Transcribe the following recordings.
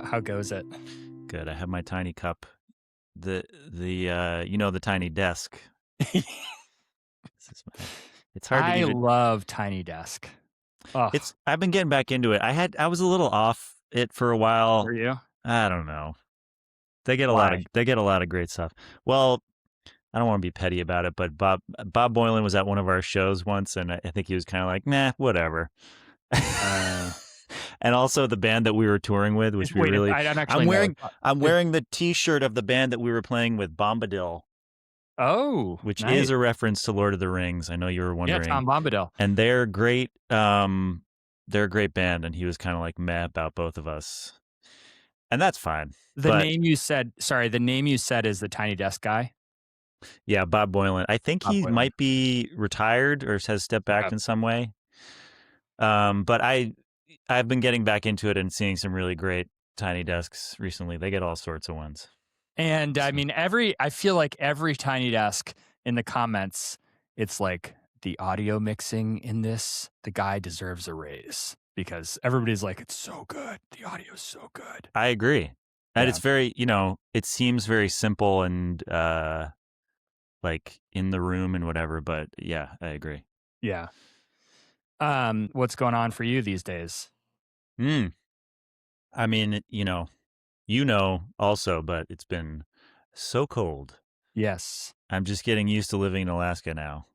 How goes it? Good. I have my tiny cup. The tiny desk. This is it's hard to I even. love Tiny Desk. Oh, I've been getting back into it. I was a little off it for a while. are you? I don't know. Why? They get a lot of great stuff. Well, I don't want to be petty about it, but Bob Boylan was at one of our shows once, and I think he was kind of like, nah, whatever. Uh, And also the band that we were touring with, which we wait, really, I don't actually know. I'm wearing the T-shirt of the band that we were playing with, Bombadil, Oh, which is nice. a reference to Lord of the Rings. I know you were Yeah, wondering, Tom Bombadil. and they're great. They're a great band, and he was kind of like meh about both of us, and that's fine. The But name you said, sorry, the name you said is the Tiny Desk guy. yeah, Bob Boylan. I think Bob he Boylan. might be retired or has stepped back Okay. in some way. But I've been getting back into it and seeing some really great tiny desks recently. They get all sorts of ones. And I So, mean, I feel like every Tiny Desk in the comments, it's like the audio mixing in this, the guy deserves a raise because everybody's like, it's so good. The audio is so good. I agree. And Yeah. it's very, it seems very simple and like in the room and whatever, but yeah, I agree. Yeah. What's going on for you these days? Mm. I mean, also, but it's been so cold. Yes. I'm just getting used to living in Alaska now.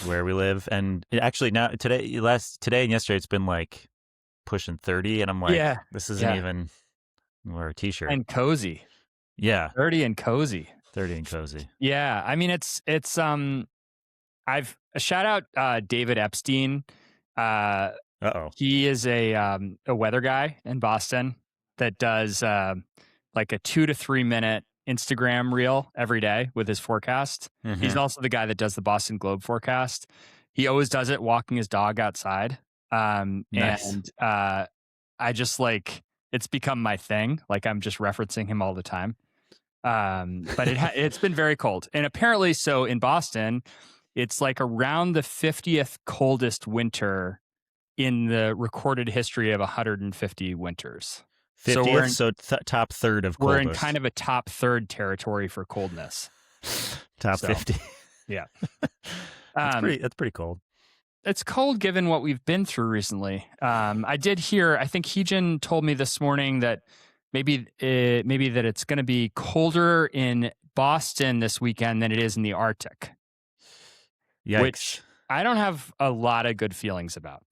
Where we live, and actually now today and yesterday it's been like pushing 30, and I'm like, Yeah. this isn't Yeah. even wear a t-shirt. And cozy. Yeah, Dirty and cozy. 30 and cozy. Yeah. I mean, it's I've a shout out David Epstein. Uh Uh-oh. he is a weather guy in Boston that does like a 2 to 3 minute Instagram reel every day with his forecast. He's Mm-hmm. also the guy that does the Boston Globe forecast. He always does it walking his dog outside. Nice. And I just like it's become my thing. Like I'm just referencing him all the time. But it's been very cold, and apparently, so in Boston, it's like around the 50th coldest winter in the recorded history of 150 winters. So 50th, so top third of we're in kind coldest. of a top third territory for coldness. Top So 50. yeah, That's pretty cold. it's cold given what we've been through recently. I did hear. I think Heejin told me this morning that maybe that it's going to be colder in Boston this weekend than it is in the Arctic, Yikes. which I don't have a lot of good feelings about.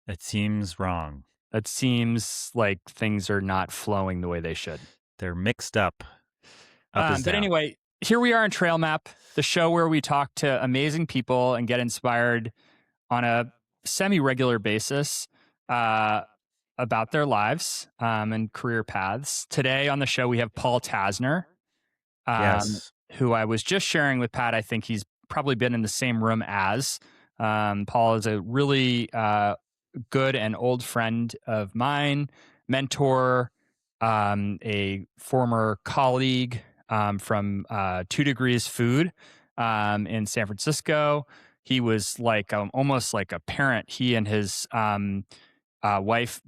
It seems wrong. It seems like things are not flowing the way they should. They're mixed up. Up is But down. anyway, here we are on Trail Map, the show where we talk to amazing people and get inspired on a semi-regular basis about their lives and career paths. Today on the show, we have Paul Tasner, Yes. who I was just sharing with Pat. I think he's probably been in the same room as. Paul is a really good and old friend of mine, mentor, a former colleague from 2 Degrees Food in San Francisco. He was like almost like a parent. He and his wife,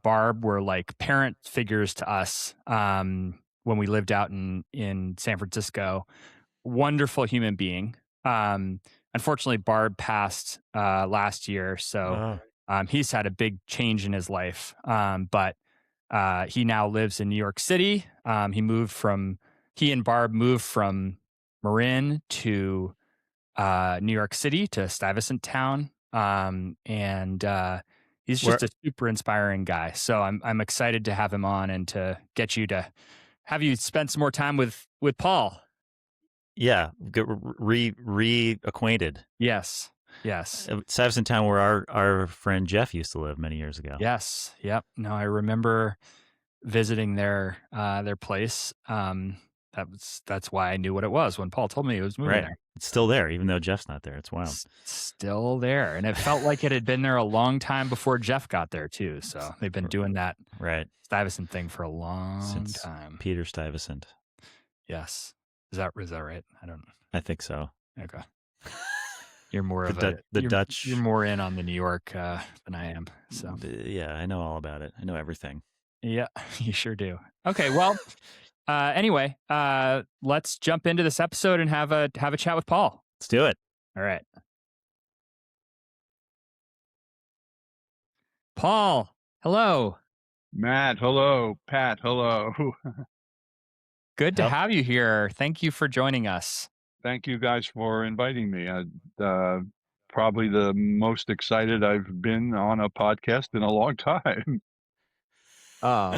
Barb, were like parent figures to us when we lived out in San Francisco. Wonderful human being. Unfortunately, Barb passed last year, so Oh. he's had a big change in his life. But he now lives in New York City. He and Barb moved from Marin to New York City to Stuyvesant Town. And he's Where just a super inspiring guy. So I'm excited to have him on and to get you to have you spend some more time with Paul. Yeah, get reacquainted. Yes. Yes. Stuyvesant Town, where our friend Jeff used to live many years ago. Yes. Yep. No, I remember visiting their place. That's why I knew what it was when Paul told me he was moving Right. there. It's still there, even though Jeff's not there. It's wild. Still there, and it felt like it had been there a long time before Jeff got there too. So they've been doing that Right. Stuyvesant thing for a long Since time. Peter Stuyvesant. Yes, is that right? I don't. I think so. Okay, you're more the Dutch. You're more in on the New York than I am. So Yeah, I know all about it. I know everything. Yeah, you sure do. Okay, well, anyway, let's jump into this episode and have a chat with Paul. Let's do it. All right, Paul. Hello. Matt, hello. Pat, hello. Good to How have you here. Thank you for joining us. Thank you guys for inviting me. Uh, Probably the most excited I've been on a podcast in a long time. Oh,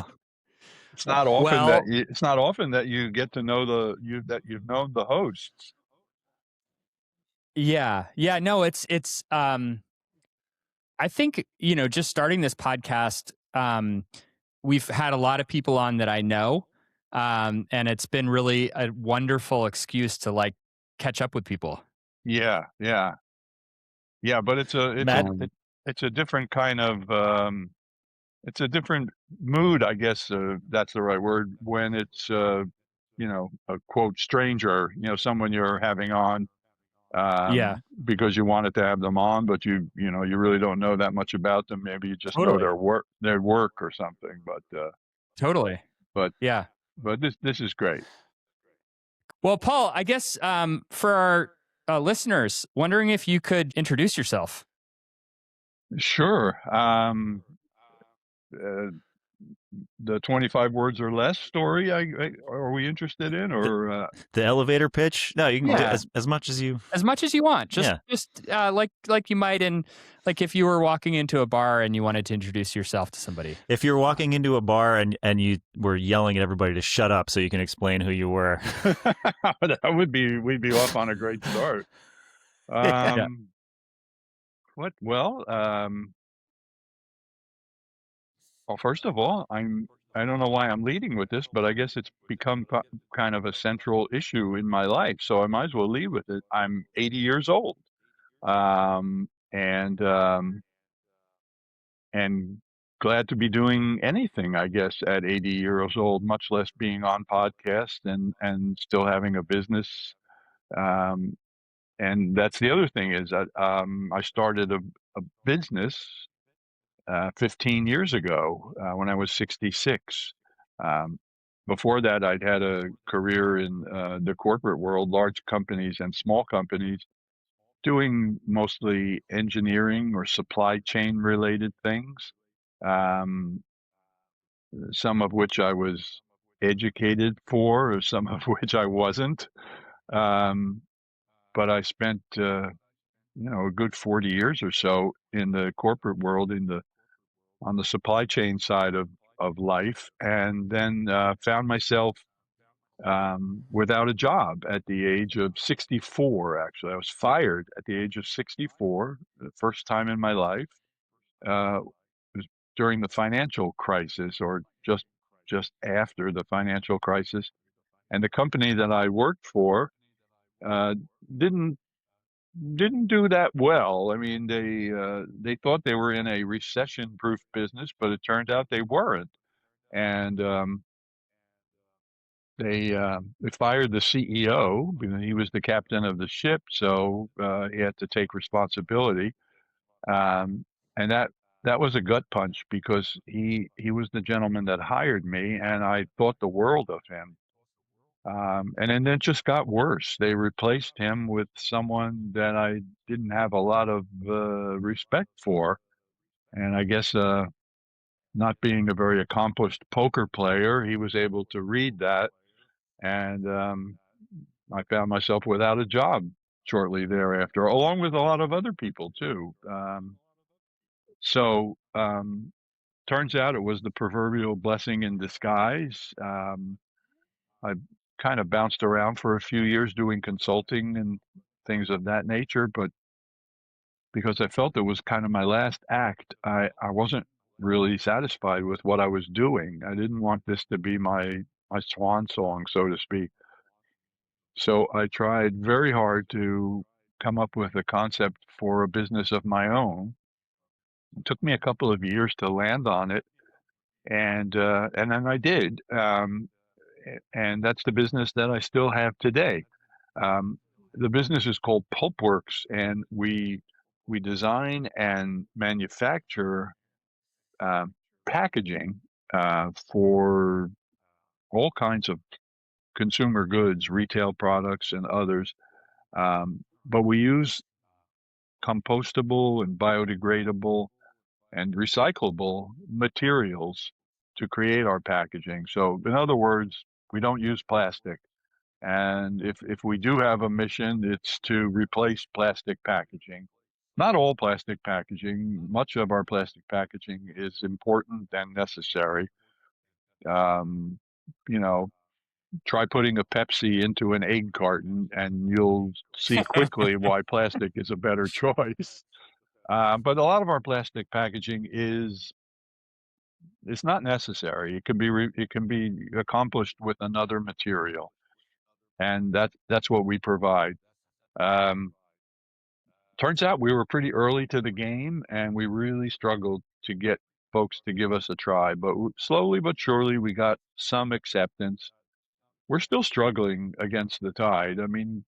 well, It's not often that you get to know that you've known the hosts. yeah. No, it's. I think just starting this podcast. We've had a lot of people on that I know, and it's been really a wonderful excuse to like catch up with people. Yeah, yeah. Yeah, but Matt, it's a different kind of it's a different mood, I guess, that's the right word, when it's a quote stranger, someone you're having on Yeah, because you wanted to have them on, but you really don't know that much about them. Maybe you just know totally, their work or something. totally. But Yeah. but this is great. Well, Paul, I guess for our listeners, wondering if you could introduce yourself. Sure. Uh, the 25 words or less story, are we interested in, the, or the elevator pitch? No, you can do Yeah, as much as you. as much as you want. Just Yeah. just like you might in like if you were walking into a bar and you wanted to introduce yourself to somebody. If you're walking into a bar and you were yelling at everybody to shut up so you can explain who you were. we'd be off on a great start. Yeah. What? Well, first of all, I don't know why I'm leading with this, but I guess it's become kind of a central issue in my life, so I might as well lead with it. I'm 80 years old, um, and um, and glad to be doing anything, I guess, at 80 years old, much less being on podcasts and still having a business. Um, and that's the other thing is that I started a business 15 years ago when I was 66. Um, Before that, I'd had a career in the corporate world, large companies and small companies, doing mostly engineering or supply chain related things, um, some of which I was educated for, or some of which I wasn't. Um, but I spent, a good 40 years or so in the corporate world, on the supply chain side of life, and then found myself without a job at the age of 64. Actually, I was fired at the age of 64, the first time in my life. It was during the financial crisis, or just after the financial crisis, and the company that I worked for uh, didn't didn't do that well. I mean, they thought they were in a recession-proof business, but it turned out they weren't. And they fired the CEO because he was the captain of the ship, so he had to take responsibility. Um, and that was a gut punch because he was the gentleman that hired me, and I thought the world of him. And then it just got worse. They replaced him with someone that I didn't have a lot of respect for. And I guess not being a very accomplished poker player, he was able to read that. And I found myself without a job shortly thereafter, along with a lot of other people too. So turns out it was the proverbial blessing in disguise. I kind of bounced around for a few years doing consulting and things of that nature, but because I felt it was kind of my last act, I wasn't really satisfied with what I was doing. I didn't want this to be my swan song, so to speak. So I tried very hard to come up with a concept for a business of my own. It took me a couple of years to land on it, and then I did. And that's the business that I still have today. Um, the business is called Pulpworks, and we design and manufacture um, packaging for all kinds of consumer goods, retail products, and others. But we use compostable and biodegradable and recyclable materials to create our packaging. So, in other words, we don't use plastic. And if we do have a mission, it's to replace plastic packaging. Not all plastic packaging, much of our plastic packaging is important and necessary. Um, you know, try putting a Pepsi into an egg carton and you'll see quickly why plastic is a better choice. But a lot of our plastic packaging is it's not necessary. It can be accomplished with another material, and that's what we provide. Um, Turns out we were pretty early to the game, and we really struggled to get folks to give us a try. But slowly but surely, we got some acceptance. We're still struggling against the tide. I mean,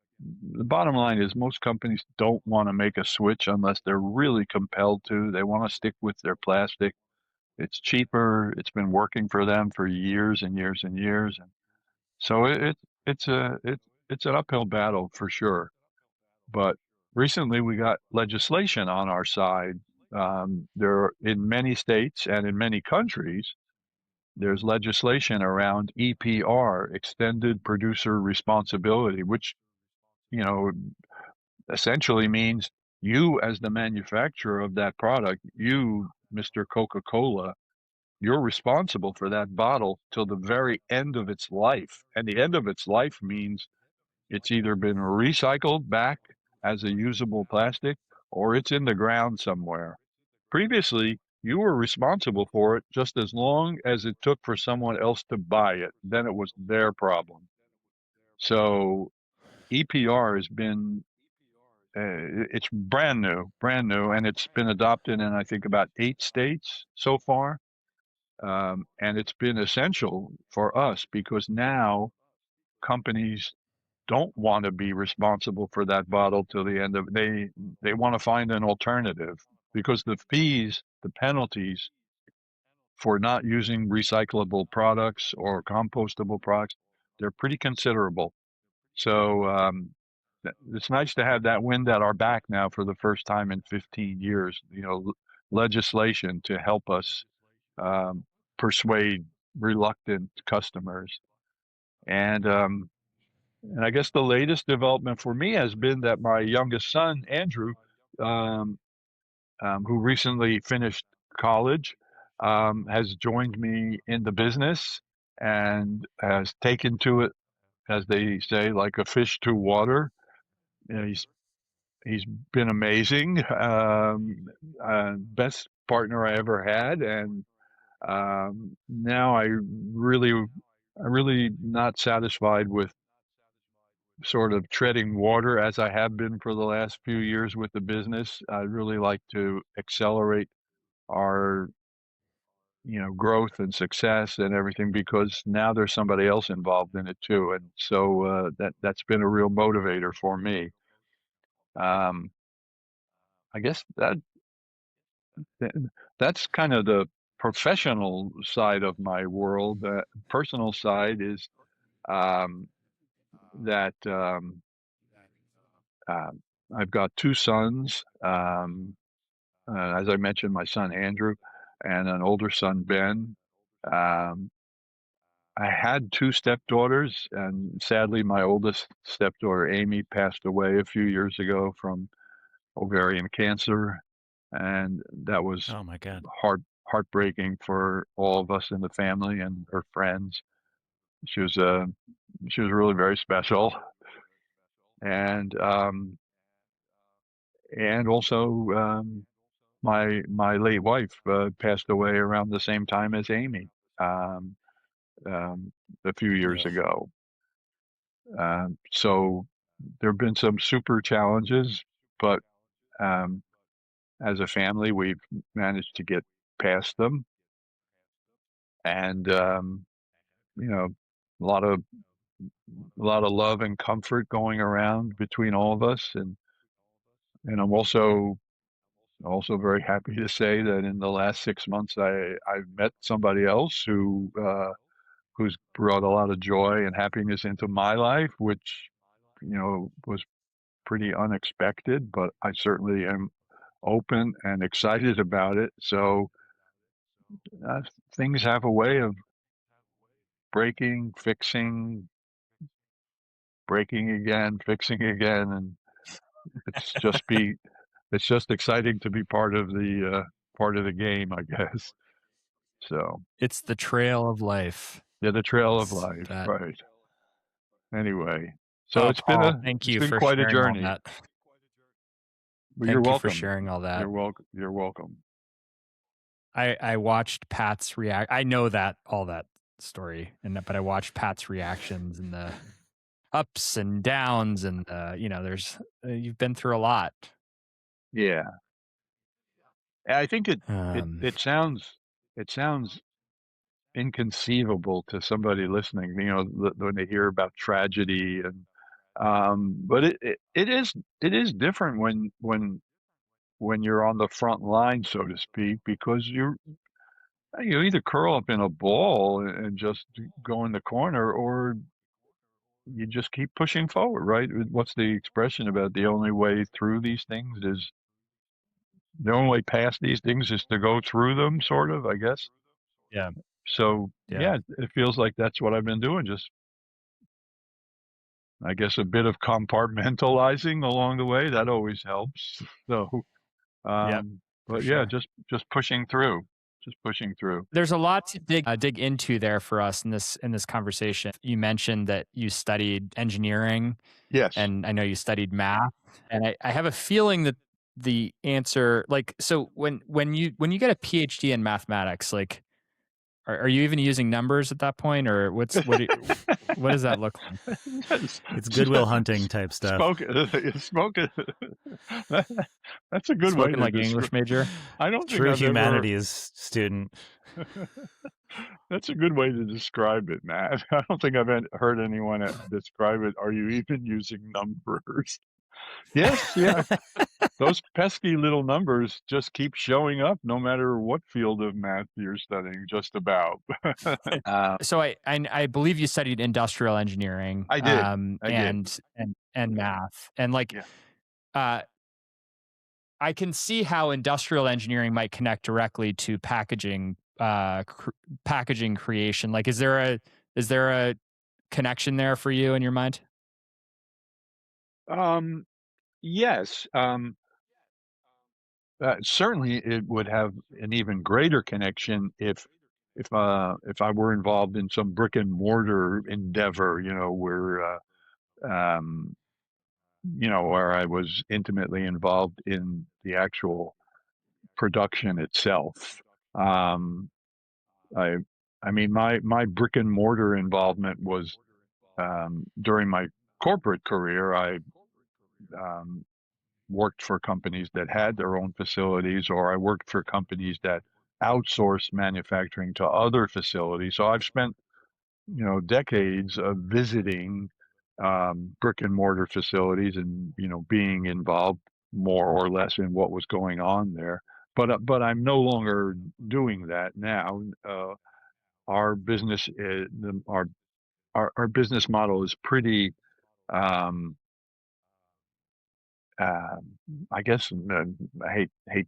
the bottom line is most companies don't want to make a switch unless they're really compelled to. They want to stick with their plastic. It's cheaper. It's been working for them for years and years and years. And so it's an uphill battle for sure. But recently we got legislation on our side. There in many states and in many countries, there's legislation around EPR, extended producer responsibility, which, you know, essentially means you as the manufacturer of that product, you, Mr. Coca-Cola, you're responsible for that bottle till the very end of its life. And the end of its life means it's either been recycled back as a usable plastic or it's in the ground somewhere. Previously, you were responsible for it just as long as it took for someone else to buy it. Then it was their problem. So EPR has been, it's brand new, and it's been adopted in, I think, about 8 states so far. And it's been essential for us because now companies don't want to be responsible for that bottle till the end of they want to find an alternative because the fees, the penalties for not using recyclable products or compostable products, they're pretty considerable. So it's nice to have that wind at our back now for the first time in 15 years. Legislation to help us um, persuade reluctant customers. And I guess the latest development for me has been that my youngest son, Andrew, um, who recently finished college, has joined me in the business and has taken to it, as they say, like a fish to water. He's been amazing, best partner I ever had, and now I really not satisfied with sort of treading water as I have been for the last few years with the business. I'd really like to accelerate our, growth and success and everything because now there's somebody else involved in it too. And so that's been a real motivator for me. Um, I guess that's kind of the professional side of my world. Personal side is um, that uh, I've got 2 sons. As I mentioned, my son Andrew and an older son Ben. Um, I had 2 stepdaughters, and sadly, my oldest stepdaughter Amy passed away a few years ago from ovarian cancer, and that was Oh my God. heartbreaking for all of us in the family and her friends. She was she was really very special, and um, and also my late wife passed away around the same time as Amy um, a few years Ugh. ago. So there have been some super challenges, but um, as a family, we've managed to get past them, and you know, a lot of love and comfort going around between all of us, and I'm also also very happy to say that in the last 6 months, I've met somebody else who's brought a lot of joy and happiness into my life, which, was pretty unexpected, but I certainly am open and excited about it. So uh, things have a way of breaking, fixing, breaking again, fixing again, and it's just be it's just exciting to be part of the game, I guess. So It's the trail of life. yeah, the trail of It's life, that. right? Anyway, so Oh, Paul, thank it's you been for quite a sharing all journey. that. But you're Thank you for welcome. sharing all that. You're welcome. You're welcome. I watched Pat's react. I know that all that story, but I watched Pat's reactions and the ups and downs, and there's you've been through a lot. Yeah, I think Um, it sounds inconceivable to somebody listening. When they hear about tragedy but it is different when you're on the front line, so to speak, because you either curl up in a ball and just go in the corner, or you just keep pushing forward, right? What's the expression about the only way through these things is the only way past these things is to go through them, sort of, I guess. yeah, So yeah, yeah, it feels like that's what I've been doing. Just, I guess, a bit of compartmentalizing along the way. That always helps. So, yep, for but yeah, sure. just pushing through, just pushing through. There's a lot to dig into there for us in this conversation. You mentioned that you studied engineering, Yes. and I know you studied math, and I have a feeling that the answer, like, so when you get a PhD in mathematics, like, are you even using numbers at that point, or what does that look like? It's Goodwill Hunting type stuff. Spoken. That's a good way Spoken to like an describe. English major. I don't think True I've ever. humanities student. That's a good way to describe it, Matt. I don't think I've heard anyone describe it. Are you even using numbers? Yes, yeah. Those pesky little numbers just keep showing up no matter what field of math you're studying, just about. So I believe you studied industrial engineering, I did. I did. and math, and like, Yeah. uh, I can see how industrial engineering might connect directly to packaging creation. Like, is there a connection there for you in your mind? Um, yes. Certainly, it would have an even greater connection if I were involved in some brick and mortar endeavor, um, where I was intimately involved in the actual production itself. Um, I, I mean, my brick and mortar involvement was during my corporate career. I um, worked for companies that had their own facilities, or I worked for companies that outsourced manufacturing to other facilities. So I've spent, decades of visiting brick and mortar facilities and, being involved more or less in what was going on there. But I'm no longer doing that now. Our business, our business model is pretty, um, uh, I guess, I hate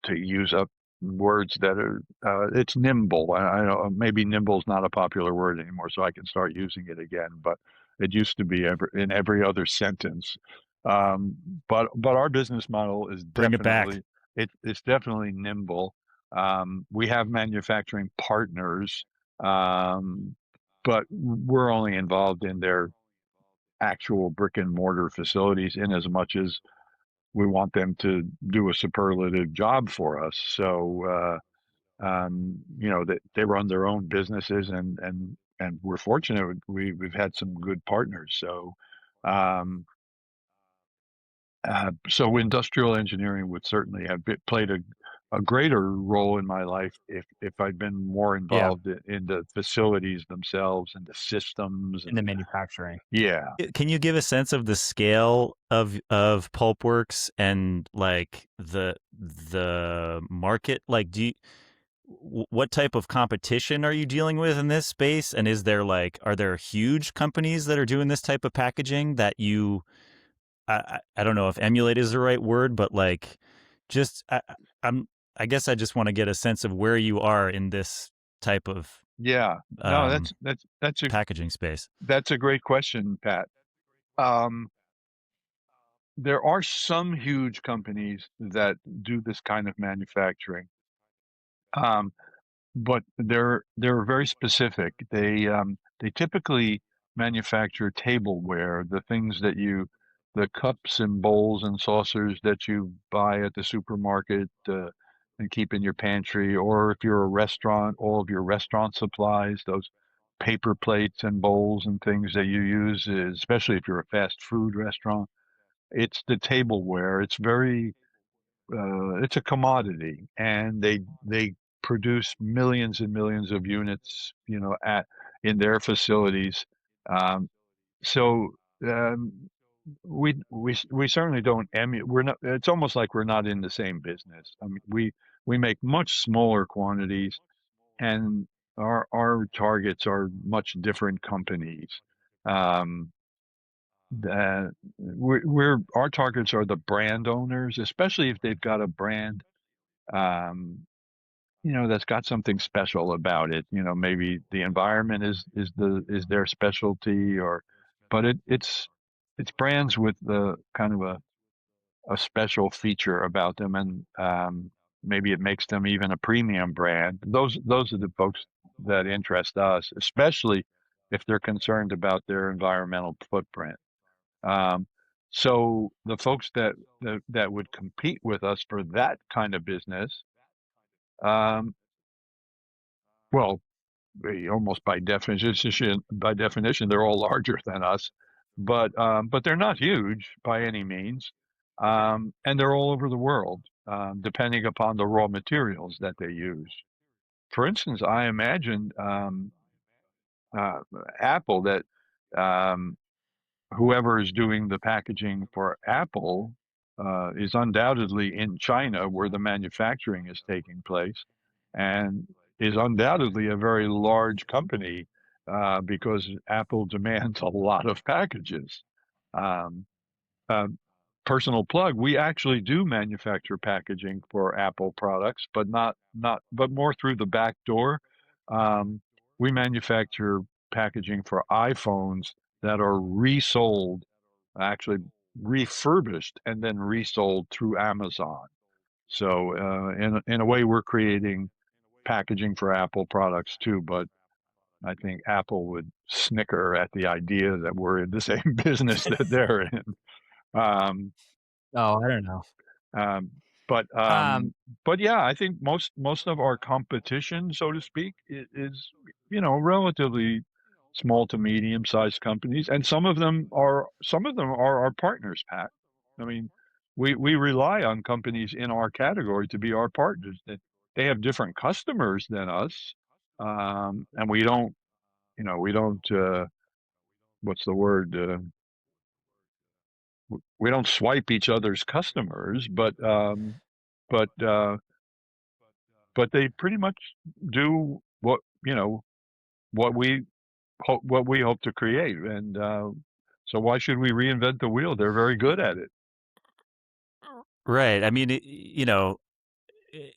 to use up words that are it's nimble. I don't, maybe nimble is not a popular word anymore, so I can start using it again, but it used to be in every other sentence. Um, but our business model is Bring it back. it's definitely nimble. We have manufacturing partners, um, but we're only involved in their actual brick and mortar facilities in as much as we want them to do a superlative job for us. So, that they run their own businesses, and we're fortunate we've had some good partners. So, um, so industrial engineering would certainly have played a greater role in my life if I'd been more Yeah, involved in the facilities themselves and the systems in the and manufacturing. yeah. Can you give a sense of the scale of Pulpworks and like the market? Like, what type of competition are you dealing with in this space? And is there like, are there huge companies that are doing this type of packaging that you, I don't know if emulate is the right word, but like, just I'm I guess I just want to get a sense of where you are in this type of Yeah. No, um, packaging space. that's a great question, Pat. Um, there are some huge companies that do this kind of manufacturing. Um, but they're very specific. They typically manufacture tableware, the things that the cups and bowls and saucers that you buy at the supermarket and keep in your pantry, or if you're a restaurant, all of your restaurant supplies, those paper plates and bowls and things that you use, especially if you're a fast food restaurant. It's the tableware. It's a commodity, and they produce millions and millions of units, at in their facilities. Um, so um, we certainly don't emulate. We're not. It's almost like we're not in the same business. I mean, we make much smaller quantities, and our targets are much different companies. Um, we're our targets are the brand owners, especially if they've got a brand um, that's got something special about it. Maybe the environment is their specialty, but it's brands with the kind of a special feature about them, and maybe it makes them even a premium brand. Those are the folks that interest us, especially if they're concerned about their environmental footprint. Um, so the folks that would compete with us for that kind of business, um, well, almost by definition, they're all larger than us, but they're not huge by any means, and they're all over the world, depending upon the raw materials that they use. For instance, I imagine uh, Apple that um, whoever is doing the packaging for Apple is undoubtedly in China where the manufacturing is taking place and is undoubtedly a very large company because Apple demands a lot of packages. Um, uh, Personal plug, we actually do manufacture packaging for Apple products, but but more through the back door. Um, we manufacture packaging for iPhones that are resold, actually refurbished and then resold through Amazon. So in a way, we're creating packaging for Apple products too, but I think Apple would snicker at the idea that we're in the same business that they're in. Um, Oh, I don't know. Um, but um, Um, but yeah, I think most of our competition, so to speak, relatively small to medium sized companies, and some of them are our partners, Pat. I mean, we rely on companies in our category to be our partners. They have different customers than us, and we don't what's the word? We don't swipe each other's customers, but but they pretty much do what we hope to create, and so why should we reinvent the wheel? They're very good at it. Right. I mean, i-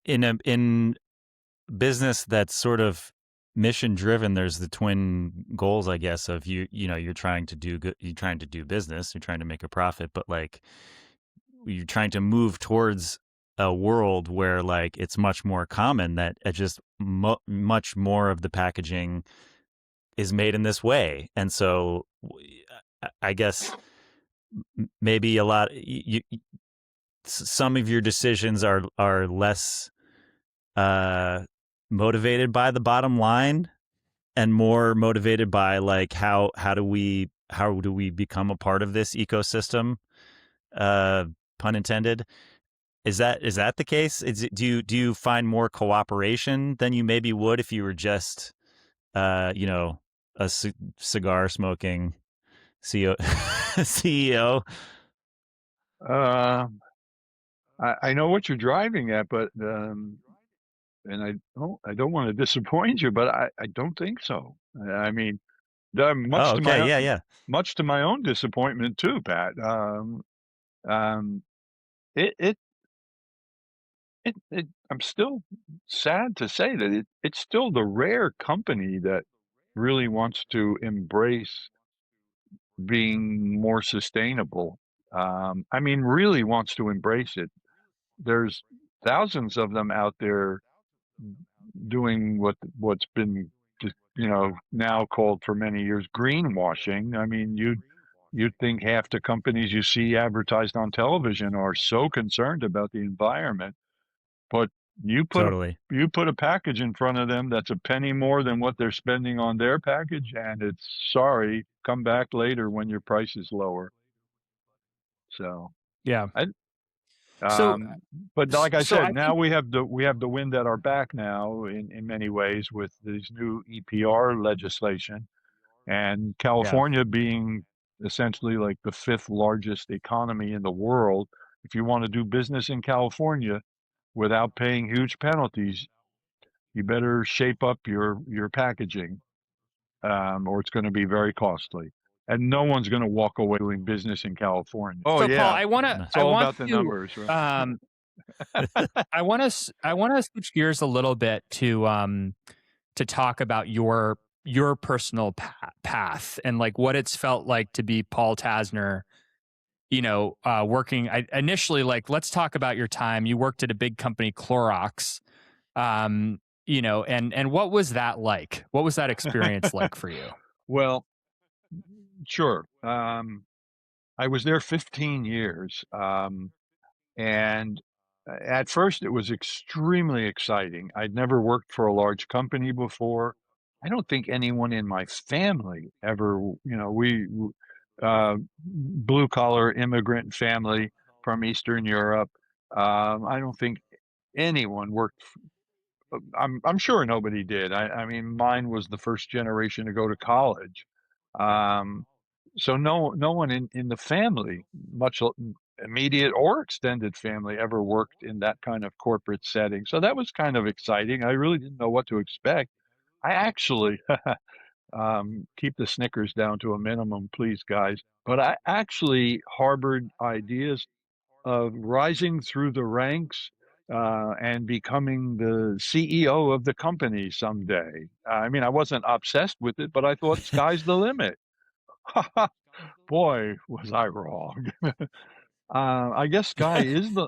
in business that's sort of mission driven, there's the twin goals, I guess, of you're trying to do good, you're trying to do business, you're trying to make a profit, but like you're trying to move towards a world where like it's much more common that just much more of the packaging is made in this way. And so I guess maybe a lot some of your decisions are less uh motivated by the bottom line and more motivated by like how do we become a part of this ecosystem, uh pun intended. Is that the case? Do you find more cooperation than you maybe would if you were just you know, a cigar smoking CEO? CEO? Uh, I know what you're driving at, but and I don't want to disappoint you, but I don't think so. I mean, Oh, okay. Yeah, yeah. much to my own disappointment too, Pat. Um, it, it I'm still sad to say that it's still the rare company that really wants to embrace being more sustainable. I mean, really wants to embrace it. There's thousands of them out there doing what's been just, now called for many years greenwashing. I mean, you'd think half the companies you see advertised on television are so concerned about the environment, but you put a Totally. you put a package in front of them that's a penny more than what they're spending on their package, and it's sorry, come back later when your price is lower. So Yeah. I So but like I so said, I now think we have the wind at our back now in many ways with these new EPR legislation, and yeah. California being essentially like the fifth largest economy in the world. If you want to do business in California without paying huge penalties, you better shape up your packaging, or it's going to be very costly. And no one's going to walk away doing business in California. Oh So Paul, yeah, I want to it's I all want about the to numbers, right? um I want to switch gears a little bit to talk about your personal path and like what it's felt like to be Paul Tasner, working initially. Like, let's talk about your time. You worked at a big company, Clorox, and what was that like? What was that experience like for you? Well, sure. I was there 15 years. And at first, it was extremely exciting. I'd never worked for a large company before. I don't think anyone in my family ever, blue collar immigrant family from Eastern Europe. I don't think anyone worked. I'm sure nobody did. I mean, mine was the first generation to go to college. Um, so no one in the family, much immediate or extended family, ever worked in that kind of corporate setting. So that was kind of exciting. I really didn't know what to expect. I actually keep the Snickers down to a minimum, please, guys. But I actually harbored ideas of rising through the ranks and becoming the CEO of the company someday. I mean, I wasn't obsessed with it, but I thought sky's the limit. Boy, was I wrong. I guess sky is the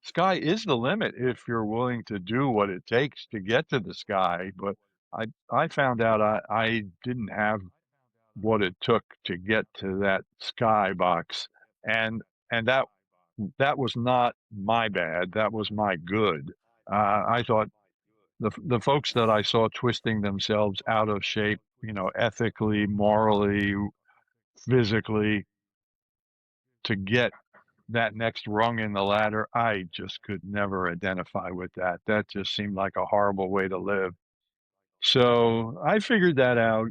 sky is the limit if you're willing to do what it takes to get to the sky. But I found out I didn't have what it took to get to that sky box, and that was not my bad. That was my good. I thought the folks that I saw twisting themselves out of shape, ethically, morally, physically, to get that next rung in the ladder, I just could never identify with that. That just seemed like a horrible way to live. So I figured that out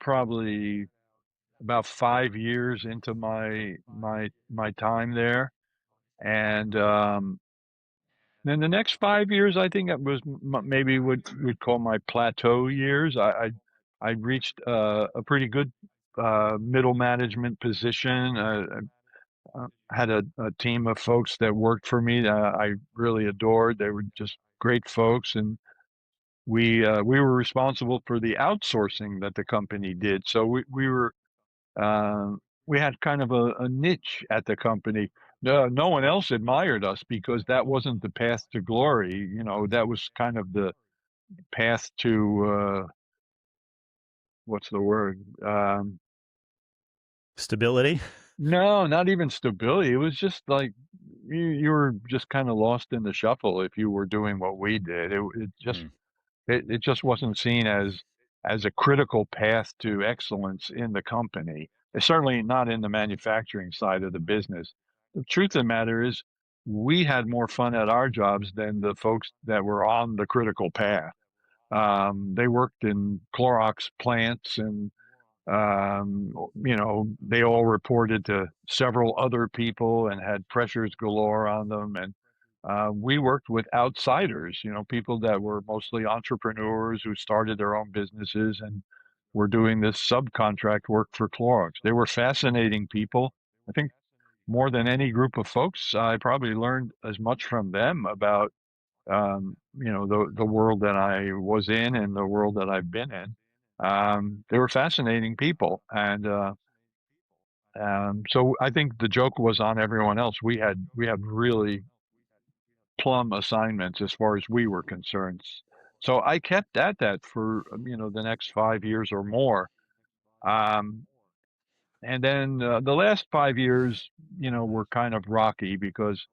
probably about 5 years into my time there, and then the next 5 years, I think it was maybe what we'd call my plateau years. I reached a pretty good middle management position. Had a team of folks that worked for me that I really adored. They were just great folks, and we were responsible for the outsourcing that the company did. So uh, we had kind of a niche at the company. No one else admired us because that wasn't the path to glory. That was kind of the path to what's the word? Stability? No, not even stability. It was just like you were just kind of lost in the shuffle if you were doing what we did. Hmm. It just wasn't seen as a critical path to excellence in the company. It's certainly not in the manufacturing side of the business. The truth of the matter is we had more fun at our jobs than the folks that were on the critical path. They worked in Clorox plants and they all reported to several other people and had pressures galore on them. And we worked with outsiders, people that were mostly entrepreneurs who started their own businesses and were doing this subcontract work for Clorox. They were fascinating people. I think more than any group of folks, I probably learned as much from them about the world that I was in and the world that I've been in. They were fascinating people, and so I think the joke was on everyone else. We had really plum assignments as far as we were concerned. So I kept at that for the next 5 years or more. Um, and then the last 5 years, were kind of rocky because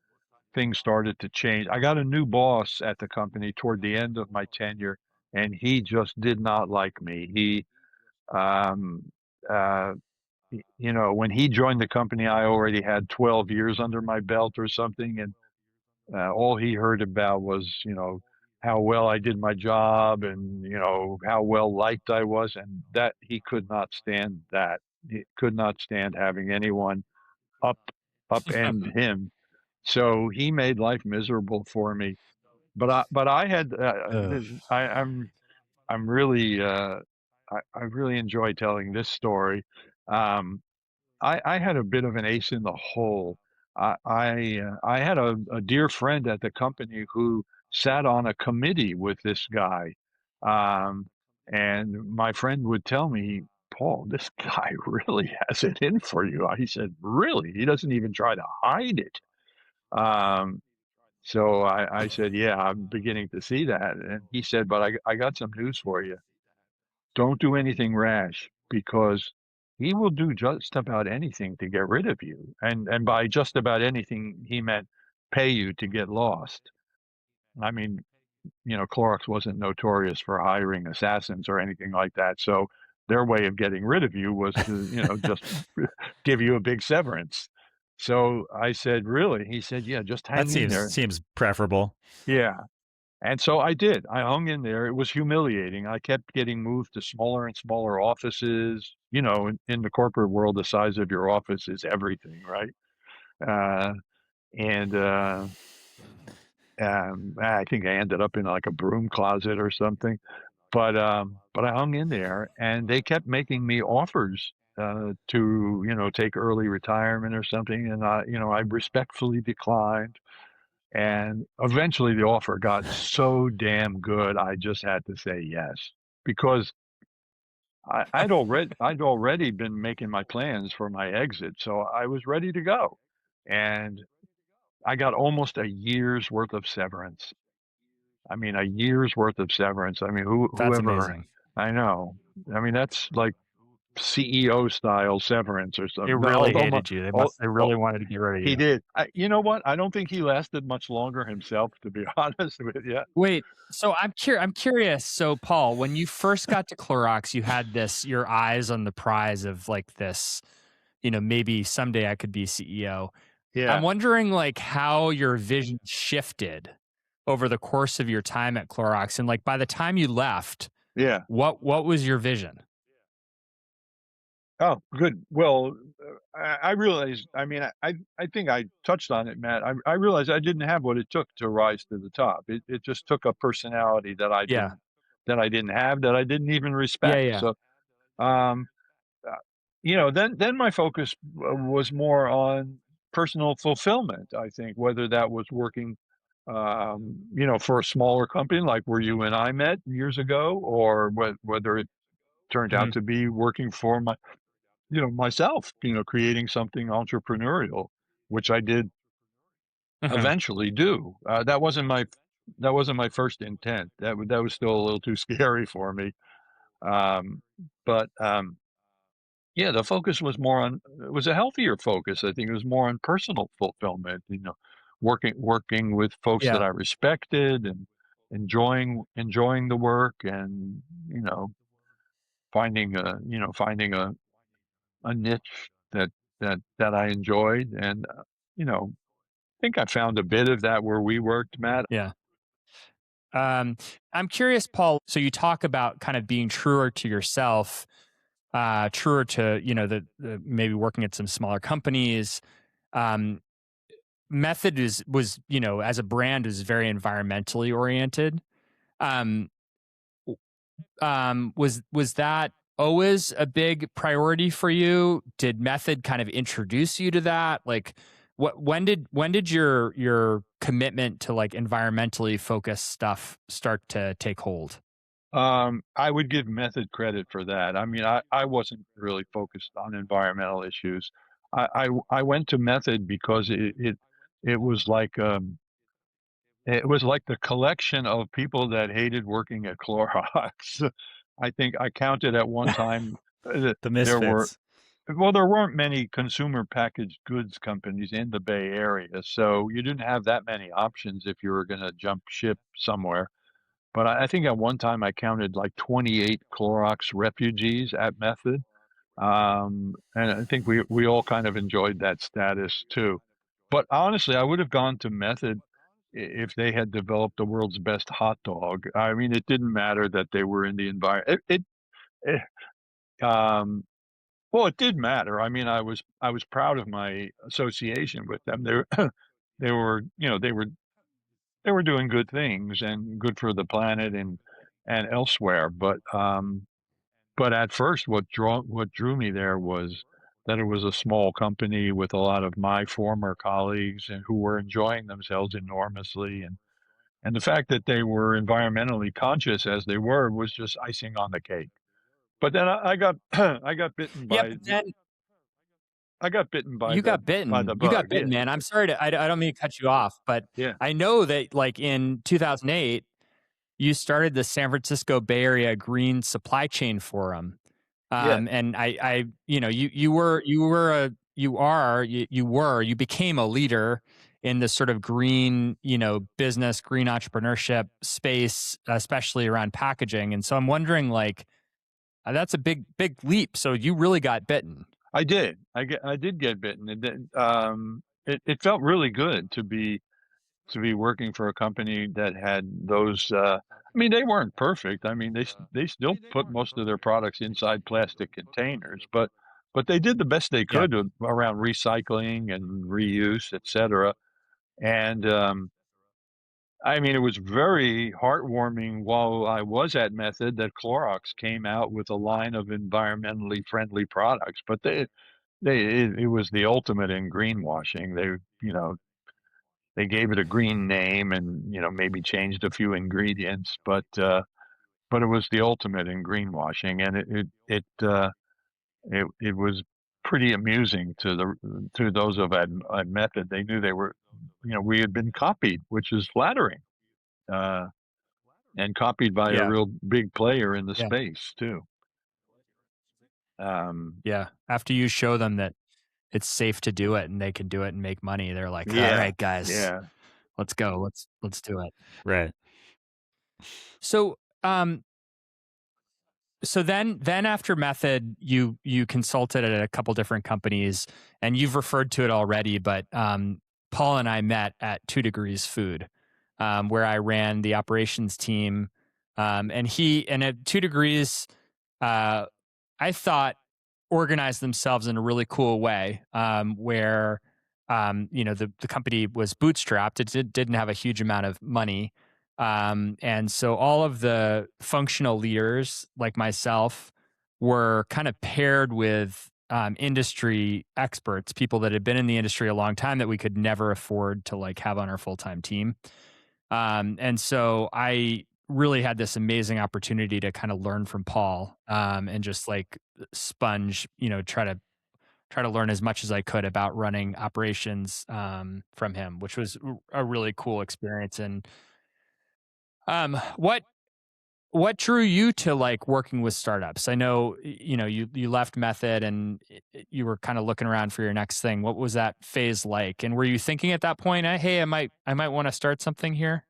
things started to change. I got a new boss at the company toward the end of my tenure, and he just did not like me. Um, uh, when he joined the company, I already had 12 years under my belt or something, and all he heard about was, how well I did my job and, how well liked I was, and that he could not stand that. He could not stand having anyone up upend him. So he made life miserable for me. But I had Ugh. I'm really I really enjoy telling this story. Um, I had a bit of an ace in the hole. I had a dear friend at the company who sat on a committee with this guy, um, and my friend would tell me, "Paul, this guy really has it in for you." He said, "Really? He doesn't even try to hide it." Um, so I said, "Yeah, I'm beginning to see that." And he said, "But I got some news for you. Don't do anything rash because he will do just about anything to get rid of you." And by just about anything, he meant pay you to get lost. I mean, Clorox wasn't notorious for hiring assassins or anything like that. So their way of getting rid of you was to, just give you a big severance. So I said, "Really?" He said, "Yeah, just That hang in seems there." seems preferable. Yeah. And so I did. I hung in there. It was humiliating. I kept getting moved to smaller and smaller offices. In the corporate world, the size of your office is everything, right? Uh, and I think I ended up in like a broom closet or something. But I hung in there, and they kept making me offers to take early retirement or something, and I respectfully declined. And eventually the offer got so damn good, I just had to say yes because I'd already been making my plans for my exit, so I was ready to go. And I got almost a year's worth of severance. I mean, a year's worth of severance. I mean, That's whoever amazing. I know. I mean, that's like CEO style severance or They something. No, really although my, hated you. al- They al- really wanted to get rid of he you. did. You know what? I don't think he lasted much longer himself, to be honest with you. Wait, so I'm curious. So Paul, when you first got to Clorox, you had your eyes on the prize of like this, maybe someday I could be CEO. I'm Yeah. wondering like how your vision shifted over the course of your time at Clorox, and like by the time you left, Yeah. what was your vision? Oh, good. Well, I realized, I mean, I think I touched on it, Matt. I realized I didn't have what it took to rise to the top. It just took a personality Yeah, that I didn't have, that I didn't even yeah, respect. yeah. So, um, then my focus was more on personal fulfillment. I think whether that was working, for a smaller company like where you and I met years ago, or whether it turned out Hmm. to be working for myself, creating something entrepreneurial, which I did Hmm. eventually do. That wasn't my first intent. That was still a little too scary for me. Um, but yeah, the focus was more on it was a healthier focus. I think it was more on personal fulfillment. Working with folks that Yeah. I respected and enjoying the work, and finding a niche that I enjoyed, and you know think I found a bit of that where we worked, Matt. Yeah. Um, I'm curious, Paul. So you talk about kind of being truer to yourself, truer to the maybe working at some smaller companies. Um, Method was as a brand is very environmentally oriented. Um, was that always a big priority for you? Did Method kind of introduce you to that? Like, when did your commitment to like environmentally focused stuff start to take hold? I would give Method credit for that. I mean, I wasn't really focused on environmental issues. I went to Method because it was like it was like the collection of people that hated working at Clorox. I think I counted at one time that The there were misfits. well, there weren't many consumer packaged goods companies in the Bay Area, so you didn't have that many options if you were going to jump ship somewhere. But I think at one time I counted like 28 Clorox refugees at Method. And I think we all kind of enjoyed that status too. But honestly, I would have gone to Method if they had developed the world's best hot dog. I mean, it didn't matter that they were in the environment. Um, well, it did matter. I mean, I was proud of my association with them. They were they were they were doing good things and good for the planet and elsewhere. But at first, what drew me there was that it was a small company with a lot of my former colleagues and who were enjoying themselves enormously, and the fact that they were environmentally conscious as they were was just icing on the cake. But then I got I got bitten Yeah, by but then I got bitten you got by the bitten. You got bug. bitten, man. I'm sorry to. I don't mean to cut you off, but Yeah, I know that like in 2008, you started the San Francisco Bay Area Green Supply Chain Forum. yeah, And you became a leader in this sort of green, business, green entrepreneurship space, especially around packaging. And so I'm wondering, like, that's a big leap. So you really got bitten. I did. I did get bitten. It felt really good to be working for a company that had those. I mean, they weren't perfect. I mean, they still put most of their products inside plastic containers, but they did the best they Yeah. could around recycling and reuse, etc. And I mean, it was very heartwarming while I was at Method that Clorox came out with a line of environmentally friendly products, but it was the ultimate in greenwashing. They gave it a green name and, maybe changed a few ingredients, but it was the ultimate in greenwashing, and it was pretty amusing to those at Method. They knew they were, we had been copied, which is flattering, uh, and copied by a Yeah. real big player in the Yeah. space too. Um, Yeah. After you show them that it's safe to do it and they can do it and make money, they're like, all yeah, right, guys, yeah. let's go. Let's do it. Right. So, then after Method, you consulted at a couple different companies, and you've referred to it already. But Paul and I met at 2 Degrees Food, where I ran the operations team, and at 2 Degrees, uh, I thought organized themselves in a really cool way, where the company was bootstrapped. Didn't have a huge amount of money, and so all of the functional leaders, like myself, were kind of paired with industry experts, people that had been in the industry a long time that we could never afford to like have on our full time team. And so I really had this amazing opportunity to kind of learn from Paul, and just like sponge, try to learn as much as I could about running operations, from him, which was a really cool experience. And what drew you to like working with startups? I know you left Method and you were kind of looking around for your next thing. What was that phase like? And were you thinking at that point, hey, I might want to start something here?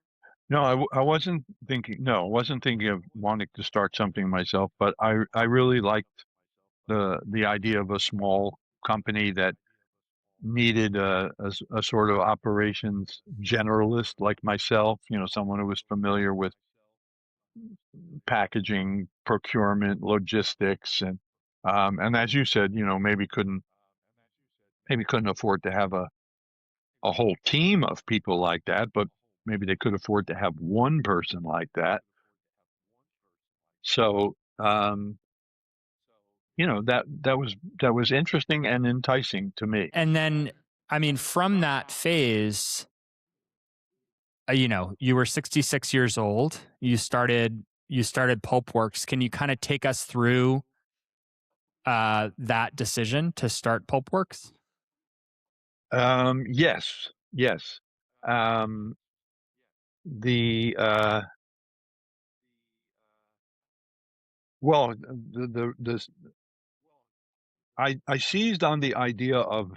No, I wasn't thinking. No, I wasn't thinking of wanting to start something myself. But I really liked the idea of a small company needed a sort of operations generalist like myself, someone who was familiar with packaging, procurement, logistics, and as you said, maybe couldn't afford to have a whole team of people like that, but maybe they could afford to have one person like that. So, that was interesting and enticing to me. And then, I mean, from that phase, you were 66 years old. You started Pulpworks. Can you kind of take us through that decision to start Pulpworks? Yes, yes. Um, the well, the I seized on the idea of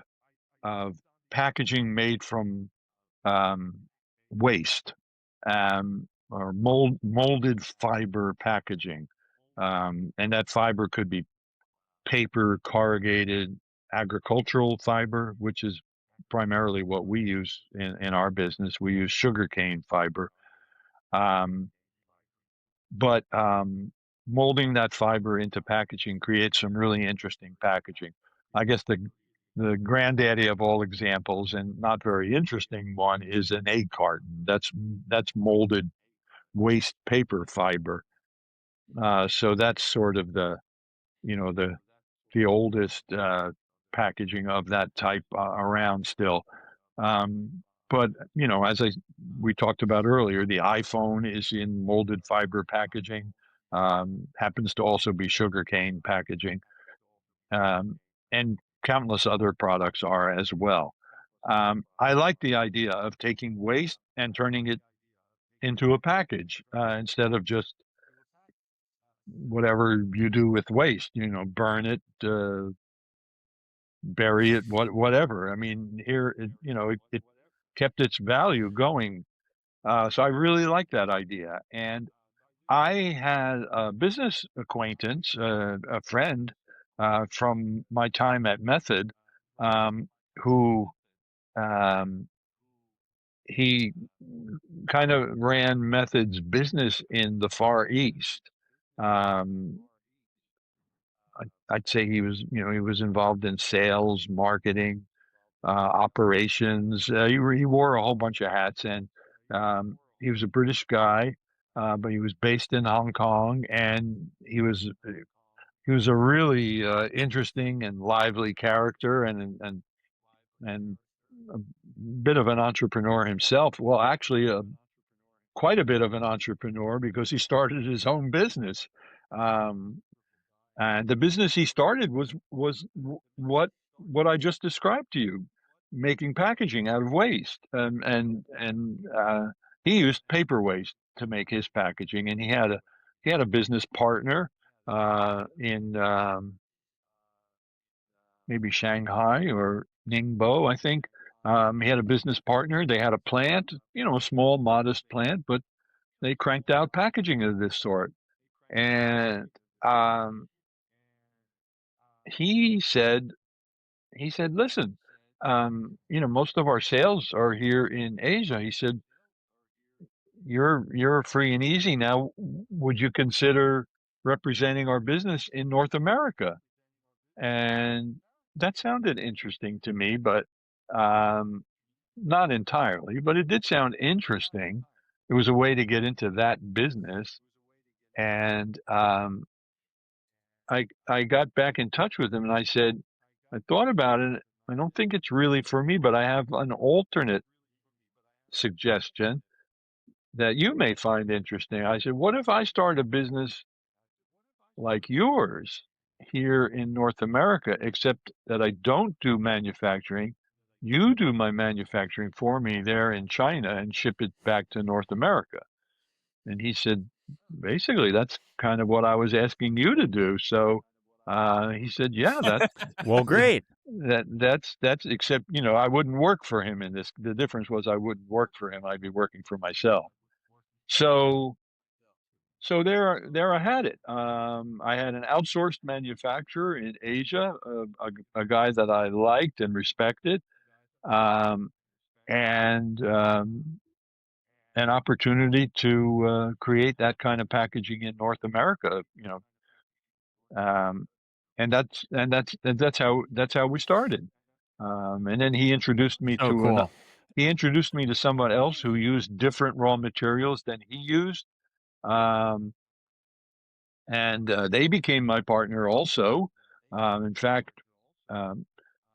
packaging made from um, waste, or molded fiber packaging, and that fiber could be paper, corrugated, agricultural fiber, which is primarily what we use in our business. We use sugarcane fiber, um, but molding that fiber into packaging creates some really interesting packaging. I guess the granddaddy of all examples, and not very interesting one, is an egg carton. That's molded waste paper fiber. So that's sort of the oldest packaging of that type around still. But as we talked about earlier, the iPhone is in molded fiber packaging. Happens to also be sugarcane packaging, and countless other products are as well. I like the idea of taking waste and turning it into a package, instead of just whatever you do with waste. Burn it, bury it, whatever. I mean, here, it kept its value going. So I really like that idea. And I had a business acquaintance, a friend, from my time at Method, who, um, he kind of ran Method's business in the Far East. Um, I'd say he was involved in sales, marketing, operations. He wore a whole bunch of hats, and he was a British guy, but he was based in Hong Kong, and he was a really interesting and lively character, and a bit of an entrepreneur himself. Well, actually, quite a bit of an entrepreneur, because he started his own business. Um, and the business he started was what I just described to you, making packaging out of waste. And he used paper waste to make his packaging, and he had a business partner in maybe Shanghai or Ningbo, I think. He had a business partner. They had a plant, a small, modest plant, but they cranked out packaging of this sort. And um, he said, listen, most of our sales are here in Asia. He said, you're free and easy now. Would you consider representing our business in North America? And that sounded interesting to me, but um, not entirely, but it did sound interesting. It was a way to get into that business. And I got back in touch with him, and I said, I thought about it. I don't think it's really for me, but I have an alternate suggestion that you may find interesting. I said, what if I start a business like yours here in North America, except that I don't do manufacturing? You do my manufacturing for me there in China and ship it back to North America. And he said, basically, that's kind of what I was asking you to do. So he said, yeah, Well, great. that's except, I wouldn't work for him in this. The difference was I wouldn't work for him. I'd be working for myself. So there I had it. I had an outsourced manufacturer in Asia, a guy that I liked and respected. um, and an opportunity to create that kind of packaging in North America. Um, and that's how we started. And then So cool. he introduced me to someone else who used different raw materials than he used. Um, and they became my partner also. In fact, um,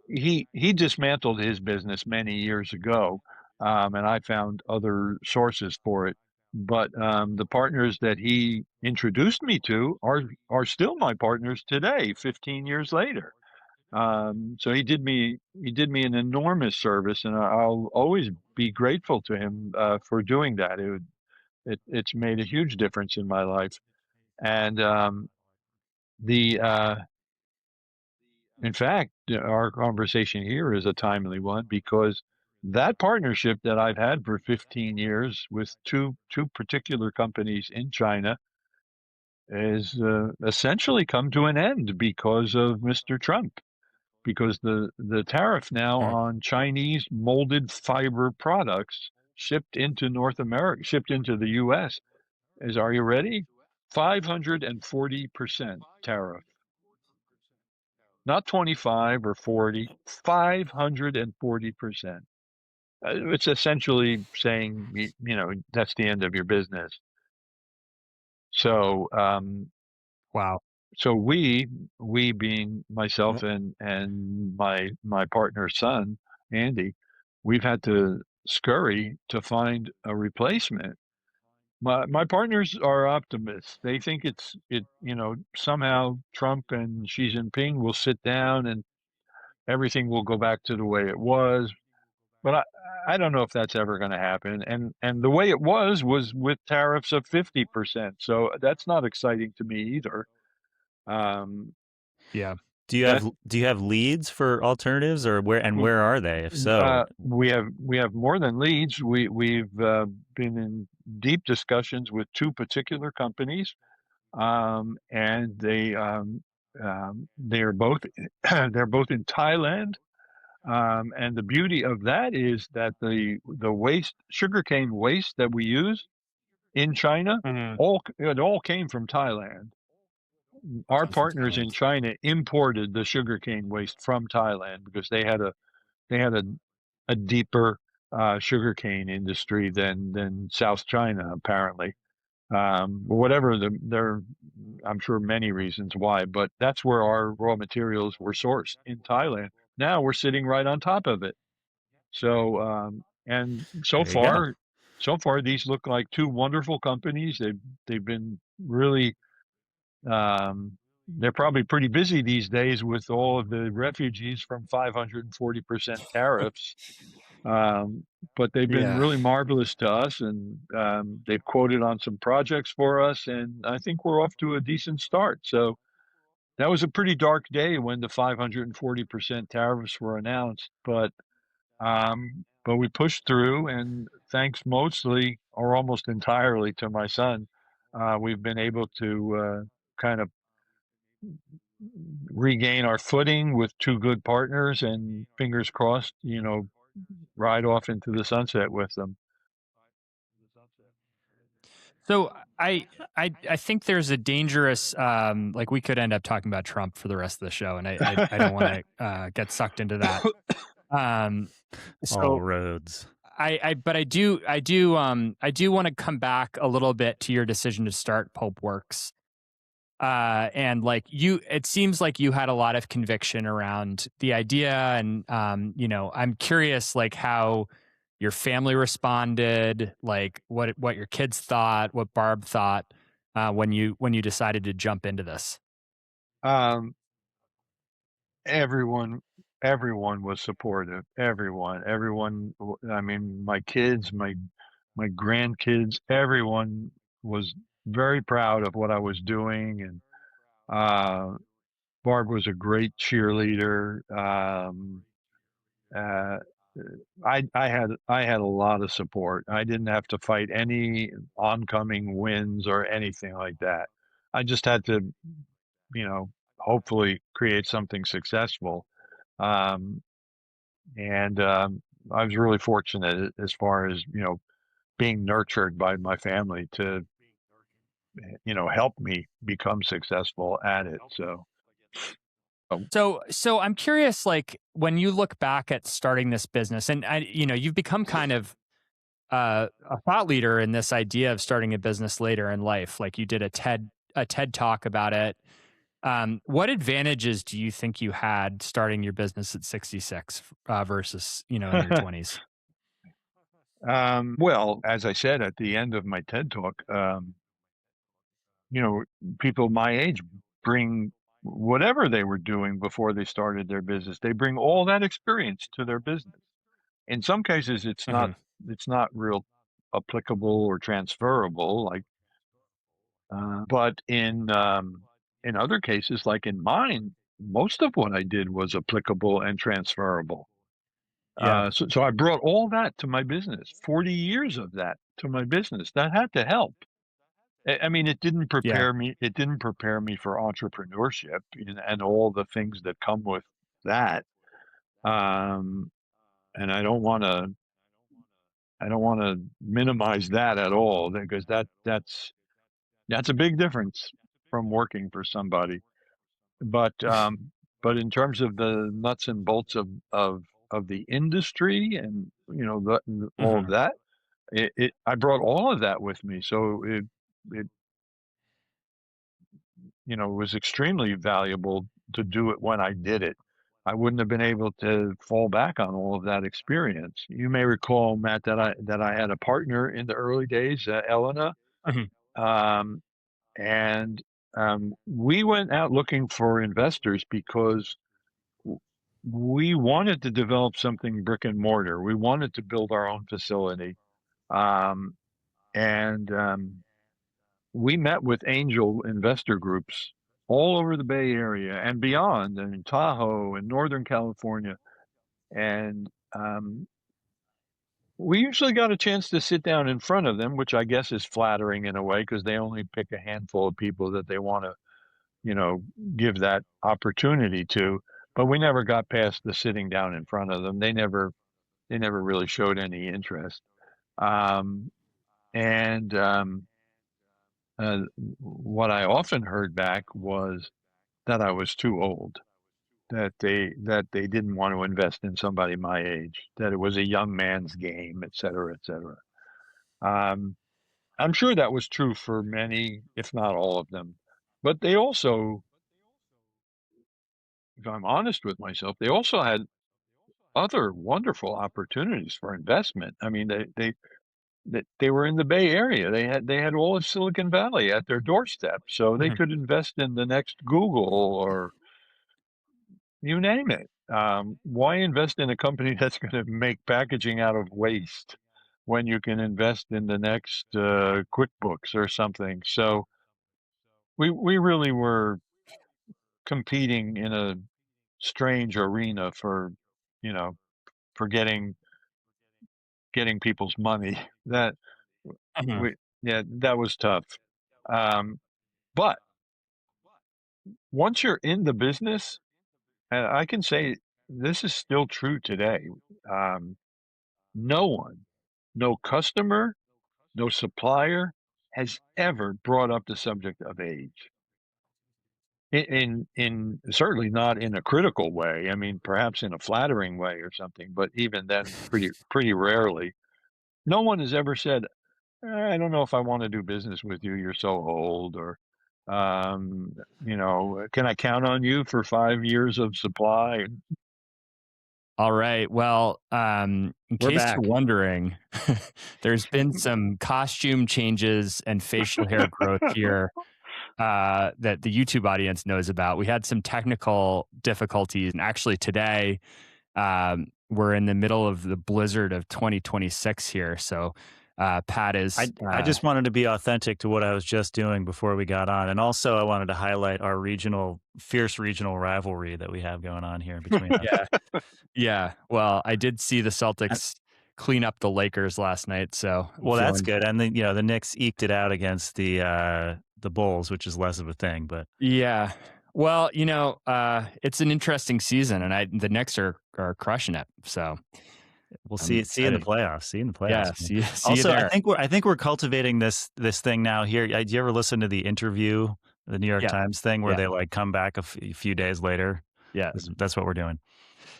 he dismantled his business many years ago, and I found other sources for it. But the partners that he introduced me to are still my partners today, 15 years later. So he did me an enormous service, and I'll always be grateful to him for doing that. It's made a huge difference in my life. And the in fact, our conversation here is a timely one because that partnership that I've had for 15 years with two particular companies in China is essentially come to an end because of Mr. Trump. Because the tariff now Hmm. on Chinese molded fiber products shipped into the U.S. is, are you ready? 540% tariff. Not 25 or 40, 540%. It's essentially saying, that's the end of your business. So, Wow. so we being myself and my partner's son, Andy, we've had to scurry to find a replacement. My partners are optimists. They think somehow Trump and Xi Jinping will sit down and everything will go back to the way it was. But I don't know if that's ever going to happen. And the way it was with tariffs of 50%. So that's not exciting to me either. Um, Yeah. that Do you have leads for alternatives, or where are they? If so, we have more than leads. We've been in deep discussions with two particular companies, and they are both they're both in Thailand. And the beauty of that is that the sugarcane waste that we use in China, Mhm. it all came from Thailand. Our come from partners in Thailand. China imported the sugarcane waste from Thailand because they had a deeper sugarcane industry than South China, apparently. Whatever I'm sure many reasons why, but that's where our raw materials were sourced in Thailand. Now we're sitting right on top of it. So, and There you go. so far, these look like two wonderful companies. They've been really, um, they're probably pretty busy these days with all of the refugees from 540% tariffs. Um, but they've been Yeah. really marvelous to us, and they've quoted on some projects for us, and I think we're off to a decent start. So that was a pretty dark day when the 540% tariffs were announced, but we pushed through, and thanks mostly or almost entirely to my son, we've been able to kind of regain our footing with two good partners, and fingers crossed, ride off into the sunset with them. So I think there's a dangerous like we could end up talking about Trump for the rest of the show, and I don't want to get sucked into that. Um, All so roads. but I do want to come back a little bit to your decision to start Pulpworks. And like it seems like you had a lot of conviction around the idea, and I'm curious like how your family responded, like what your kids thought, what Barb thought when you decided to jump into this. um, everyone, everyone was supportive. I mean, my kids, my grandkids, everyone was very proud of what I was doing, and uh, Barb was a great cheerleader. Uh, I had a lot of support. I didn't have to fight any oncoming winds or anything like that. I just had to, hopefully create something successful. Um, And I was really fortunate as far as, being nurtured by my family to, help me become successful at it. So, So I'm curious, like when you look back at starting this business, and you've become kind of a thought leader in this idea of starting a business later in life. Like you did a TED talk about it. What advantages do you think you had starting your business at 66 versus in your 20s? well, as I said at the end of my TED talk, you know, people my age bring whatever they were doing before they started their business. They bring all that experience to their business. In some cases, Hmm. it's not real applicable or transferable, like, but in other cases, like in mine, most of what I did was applicable and transferable. Yeah, So I brought all that to my business. 40 years of that to my business. That had to help. I mean, yeah. it didn't prepare me for entrepreneurship and all the things that come with that. Um, and I don't wanna minimize that at all because that's a big difference from working for somebody. But, but in terms of the nuts and bolts of the industry and, all of Hmm. that, I brought all of that with me. So it was extremely valuable to do it when I did it. I wouldn't have been able to fall back on all of that experience. You may recall, Matt, that I had a partner in the early days, Elena, Hmm. um, and we went out looking for investors because w- we wanted to develop something brick and mortar. We wanted to build our own facility, um, and we met with angel investor groups all over the Bay Area and beyond, and in Tahoe and Northern California. And we usually got a chance to sit down in front of them, which I guess is flattering in a way because they only pick a handful of people that they want to, you know, give that opportunity to. But we never got past the sitting down in front of them. They never really showed any interest. Um, and what I often heard back was that I was too old, that they didn't want to invest in somebody my age, that it was a young man's game, et cetera, et cetera. Um, I'm sure that was true for many, if not all of them. But they also, if I'm honest with myself, they also had other wonderful opportunities for investment. I mean, they were in the Bay Area. They had all of Silicon Valley at their doorstep, so they Hmm. could invest in the next Google or you name it. Why invest in a company that's going to make packaging out of waste when you can invest in the next QuickBooks or something? So we really were competing in a strange arena for, you know, for getting people's money. That Hmm. we Yeah, that was tough. Um, but once you're in the business, and I can say this is still true today. Um, No one, no customer, no supplier has ever brought up the subject of age. In certainly not in a critical way. I mean, perhaps in a flattering way or something, but even then, pretty rarely. No one has ever said, I don't know if I want to do business with you. You're so old," or "Can I count on you for 5 years of supply?" All right. Well, in We're case you're back. wondering, there's been some costume changes and facial hair growth here that the YouTube audience knows about. We had some technical difficulties, and actually today we're in the middle of the blizzard of 2026 here. So Pat is, I just wanted to be authentic to what I was just doing before we got on, and also I wanted to highlight our fierce regional rivalry that we have going on here between us. yeah, yeah. Well, I did see the And- Celtics clean up the Lakers last night, so I'm well, that's feeling, good, and the Knicks eked it out against the Bulls, which is less of a thing, but yeah. Well, it's an interesting season, and the Knicks are crushing it. So We'll I'm see you in the excited. playoffs. See you in the playoffs, Yeah, man. see you Also, there. I think we're cultivating this thing now here. Do you ever listen to the interview, the New York Yeah, Times thing, where yeah, they like come back a few days later? yes. That's what we're doing.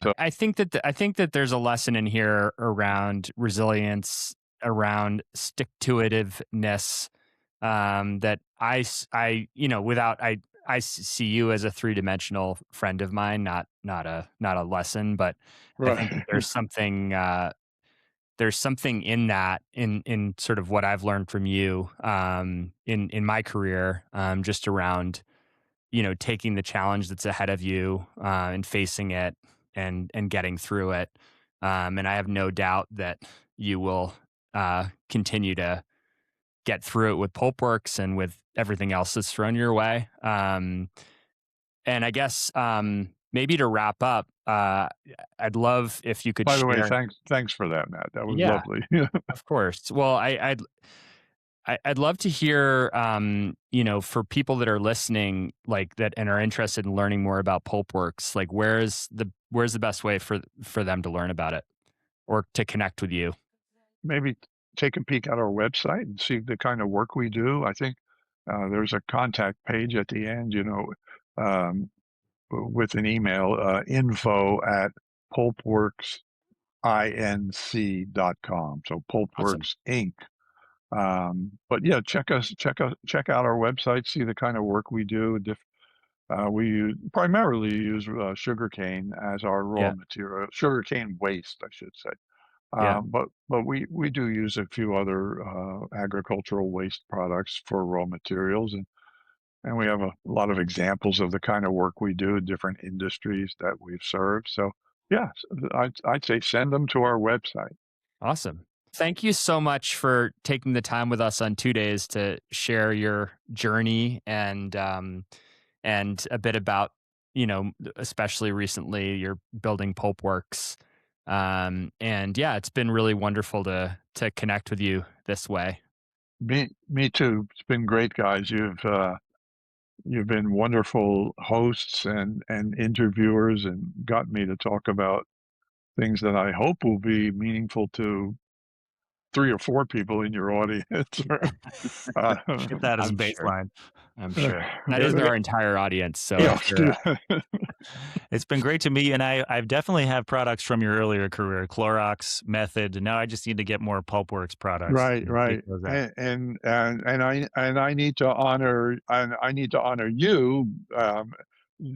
So I think that there's a lesson in here around resilience, around stick to itiveness. That I see you as a three-dimensional friend of mine, not a lesson, but I think that right. there's something in that in sort of what I've learned from you in my career, just around taking the challenge that's ahead of you, and facing it and getting through it. And I have no doubt that you will continue to get through it with Pulpworks and with everything else that's thrown your way. And I guess maybe to wrap up, I'd love if you could By the way, share. thanks for that, Matt. That was Yeah, lovely. of course. Well, I'd love to hear, for people that are listening, like that, and are interested in learning more about Pulpworks, like where's the best way for them to learn about it or to connect with you? Maybe take a peek at our website and see the kind of work we do. I think there's a contact page at the end, um, with an email, info at pulpworksinc.com. So Awesome. Pulpworks Inc. But yeah, check out our website, see the kind of work we do. Primarily use sugarcane as our raw Yeah. material, sugarcane waste, I should say. Yeah. But we do use a few other agricultural waste products for raw materials, and we have a lot of examples of the kind of work we do in different industries that we've served. So yeah, I'd say send them to our website. Awesome. Thank you so much for taking the time with us on 2 days to share your journey and a bit about, especially recently, you're building Pulpworks. And yeah, it's been really wonderful to connect with you this way. Me too. It's been great, guys. You've been wonderful hosts and interviewers, and got me to talk about things that I hope will be meaningful to 3 or 4 people in your audience. Uh, Get that as a I'm sure. baseline. I'm sure. That is our entire audience. So I'm yeah. sure. It's been great to meet you, and I've definitely have products from your earlier career, Clorox, Method, and now I just need to get more Pulpworks products. Right, Get right. those out. I need to honor you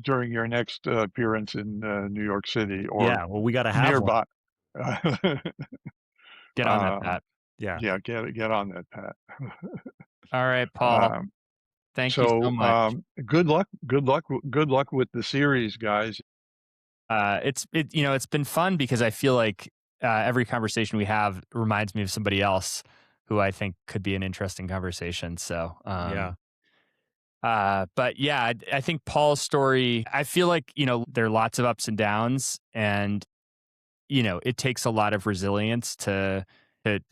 during your next appearance in New York City or Yeah, well, we gotta have one. nearby. Get on that, uh, Pat. Yeah. yeah, get on that, Pat. All right, Paul. um, Thank you so so much. good luck with the series, guys. It's been fun because I feel like every conversation we have reminds me of somebody else who I think could be an interesting conversation. So, Yeah. but yeah, I think Paul's story. I feel like there are lots of ups and downs, and it takes a lot of resilience to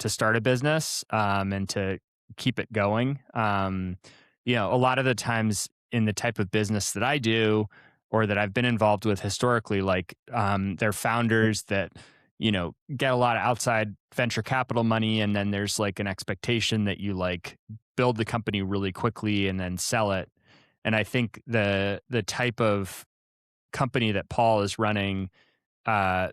start a business, and to keep it going. A lot of the times in the type of business that I do or that I've been involved with historically, like they're founders that get a lot of outside venture capital money, and then there's like an expectation that you like build the company really quickly and then sell it. And I think the type of company that Paul is running uh,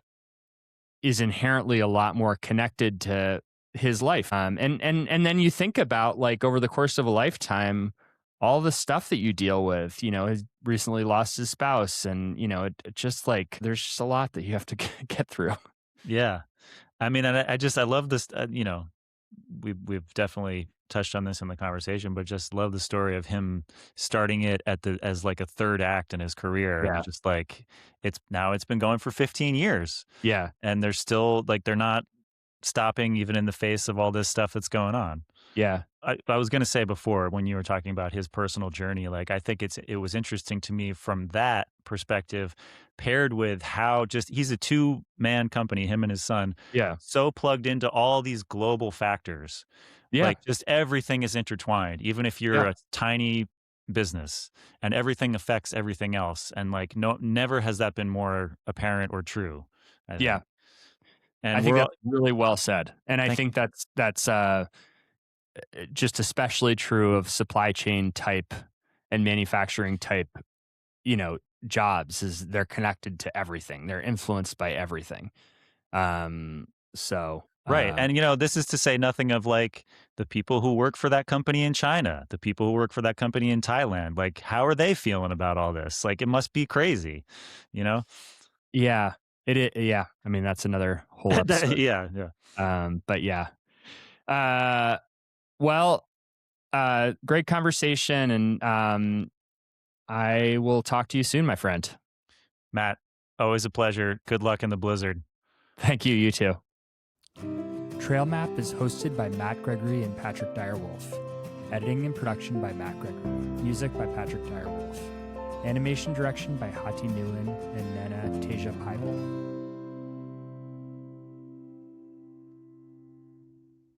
is inherently a lot more connected to his life. And then you think about, like, over the course of a lifetime, all the stuff that you deal with. He's recently lost his spouse, and it just like there's just a lot that you have to get through. Yeah. I mean, and I love this, we've definitely touched on this in the conversation, but just love the story of him starting it as like a third act in his career. And Yeah, just like, it's been going for 15 years, yeah, and they're still like, they're not stopping even in the face of all this stuff that's going on. yeah, I was going to say before when you were talking about his personal journey, like I think it was interesting to me from that perspective, paired with how just he's a two-man company, him and his son, yeah, so plugged into all these global factors. yeah, Like just everything is intertwined. Even if you're yeah, a tiny business, and everything affects everything else. And like, never has that been more apparent or true, I Yeah. think. And I think we're all, that's really well said. And I thank think that's just especially true of supply chain type and manufacturing type, you know, jobs is they're connected to everything. They're influenced by everything. So, Right. And, this is to say nothing of like the people who work for that company in China, the people who work for that company in Thailand. Like, how are they feeling about all this? Like, it must be crazy, you know? yeah, yeah. I mean, that's another whole episode. Yeah. Yeah. But yeah. Uh, well, great conversation. And, I will talk to you soon, my friend. Matt, always a pleasure. Good luck in the blizzard. Thank you. You too. Trail Map is hosted by Matt Gregory and Patrick Direwolf. Editing and production by Matt Gregory. Music by Patrick Direwolf. Animation direction by Hati Nguyen and Nana Teja Paibel.